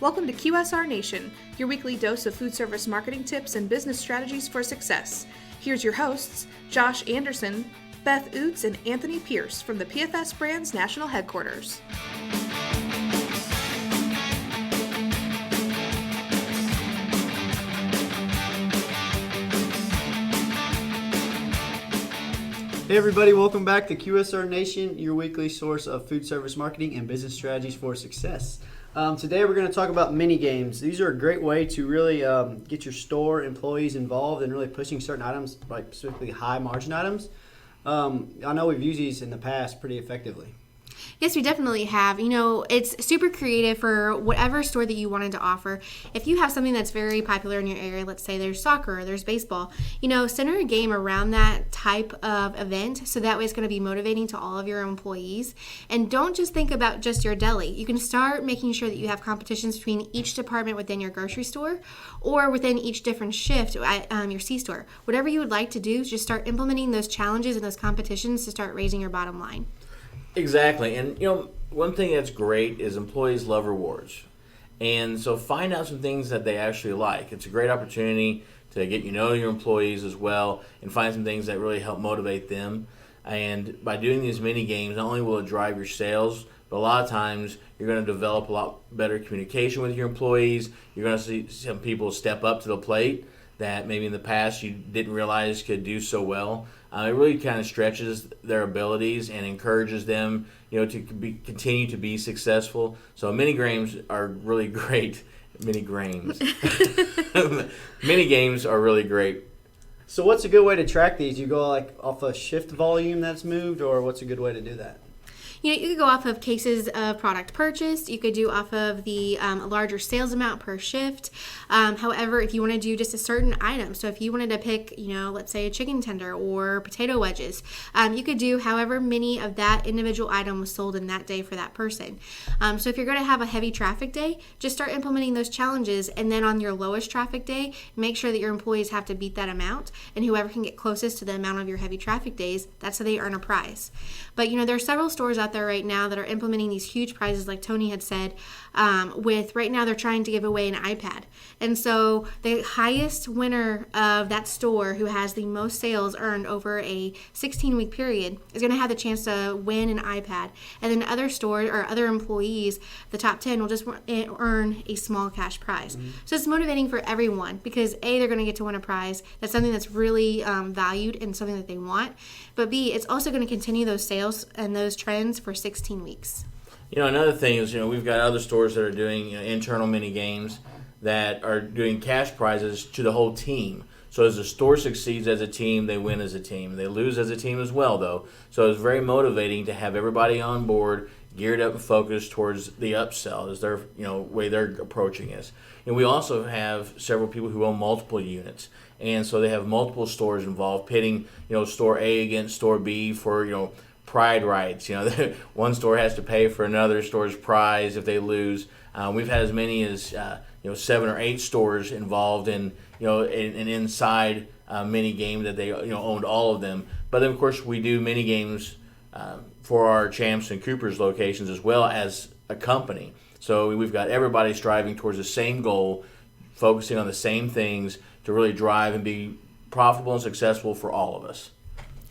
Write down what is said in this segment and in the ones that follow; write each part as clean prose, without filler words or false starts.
Welcome to QSR Nation, your weekly dose of food service marketing tips and business strategies for success. Here's your hosts, Josh Anderson, Beth Oots, and Anthony Pierce from the PFS Brands National Headquarters. Hey everybody, welcome back to QSR Nation, your weekly source of food service marketing and business strategies for success. Today we're going to talk about mini games. These are a great way to really get your store employees involved in really pushing certain items, like specifically high margin items. I know we've used these in the past pretty effectively. Yes, we definitely have. You know, it's super creative for whatever store that you wanted to offer. If you have something that's very popular in your area, let's say there's soccer or there's baseball, you know, center a game around that type of event so that way it's going to be motivating to all of your employees. And don't just think about just your deli. You can start making sure that you have competitions between each department within your grocery store or within each different shift at your C-store. Whatever you would like to do, just start implementing those challenges and those competitions to start raising your bottom line. Exactly. And, you know, one thing that's great is employees love rewards. And so find out some things that they actually like. It's a great opportunity to get your employees as well and find some things that really help motivate them. And by doing these mini games, not only will it drive your sales, but a lot of times you're going to develop a lot better communication with your employees. You're going to see some people step up to the plate that maybe in the past you didn't realize could do so well. It really kind of stretches their abilities and encourages them, to continue to be successful. So mini games are really great. Mini games are really great. So what's a good way to track these? You go like off a shift volume that's moved, or what's a good way to do that? You know, you could go off of cases of product purchased. You could do off of the larger sales amount per shift. However, if you want to do just a certain item, so if you wanted to pick, let's say a chicken tender or potato wedges, you could do however many of that individual item was sold in that day for that person. So if you're going to have a heavy traffic day, just start implementing those challenges. And then on your lowest traffic day, make sure that your employees have to beat that amount. And whoever can get closest to the amount of your heavy traffic days, that's how they earn a prize. But, there are several stores out there right now that are implementing these huge prizes, like Tony had said, with right now they're trying to give away an iPad. And so the highest winner of that store who has the most sales earned over a 16-week period is going to have the chance to win an iPad. And then other stores or other employees, the top 10, will just earn a small cash prize. Mm-hmm. So it's motivating for everyone because A, they're going to get to win a prize. That's something that's really valued and something that they want. But B, it's also going to continue those sales and those trends for 16 weeks. Another thing is, we've got other stores that are doing internal mini games that are doing cash prizes to the whole team. So as the store succeeds as a team, they win as a team. They lose as a team as well, though. So it's very motivating to have everybody on board, geared up and focused towards the upsell as their way they're approaching this. And we also have several people who own multiple units. And so they have multiple stores involved, pitting, store A against store B for, pride rights. One store has to pay for another store's prize if they lose. We've had as many as 7 or 8 stores involved in an inside mini game that they owned all of them. But then of course we do mini games for our Champs and Coopers locations as well as a company. So we've got everybody striving towards the same goal, focusing on the same things to really drive and be profitable and successful for all of us.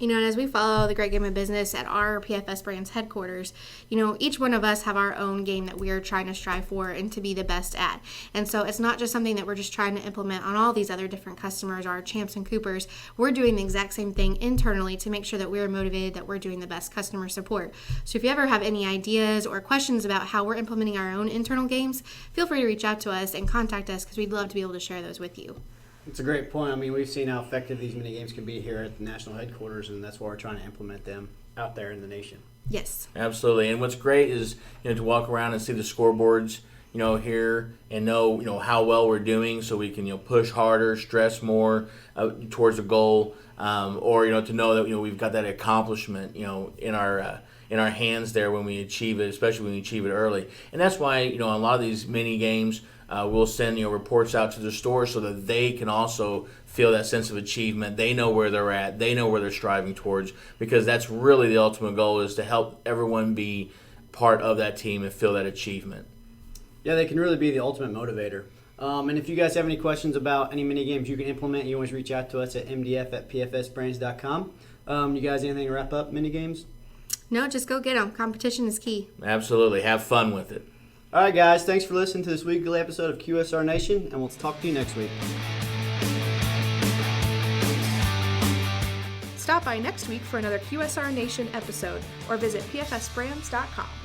And as we follow the great game of business at our PFS Brands headquarters, each one of us have our own game that we are trying to strive for and to be the best at. And so it's not just something that we're just trying to implement on all these other different customers, our Champs and Coopers. We're doing the exact same thing internally to make sure that we're motivated, that we're doing the best customer support. So if you ever have any ideas or questions about how we're implementing our own internal games, feel free to reach out to us and contact us because we'd love to be able to share those with you. It's a great point. I mean, we've seen how effective these mini games can be here at the national headquarters, and that's why we're trying to implement them out there in the nation. Yes. Absolutely. And what's great is, to walk around and see the scoreboards, here and know, how well we're doing so we can, push harder, stress more towards a goal, or, to know that, we've got that accomplishment, in our hands there when we achieve it, especially when we achieve it early. And that's why, a lot of these mini games, we'll send reports out to the store so that they can also feel that sense of achievement. They know where they're at. They know where they're striving towards, because that's really the ultimate goal, is to help everyone be part of that team and feel that achievement. Yeah, they can really be the ultimate motivator. And if you guys have any questions about any mini games you can implement, you always reach out to us at mdf@pfsbrands.com. You guys, anything to wrap up mini games? No, just go get them. Competition is key. Absolutely. Have fun with it. All right, guys. Thanks for listening to this weekly episode of QSR Nation, and we'll talk to you next week. Stop by next week for another QSR Nation episode or visit pfsbrands.com.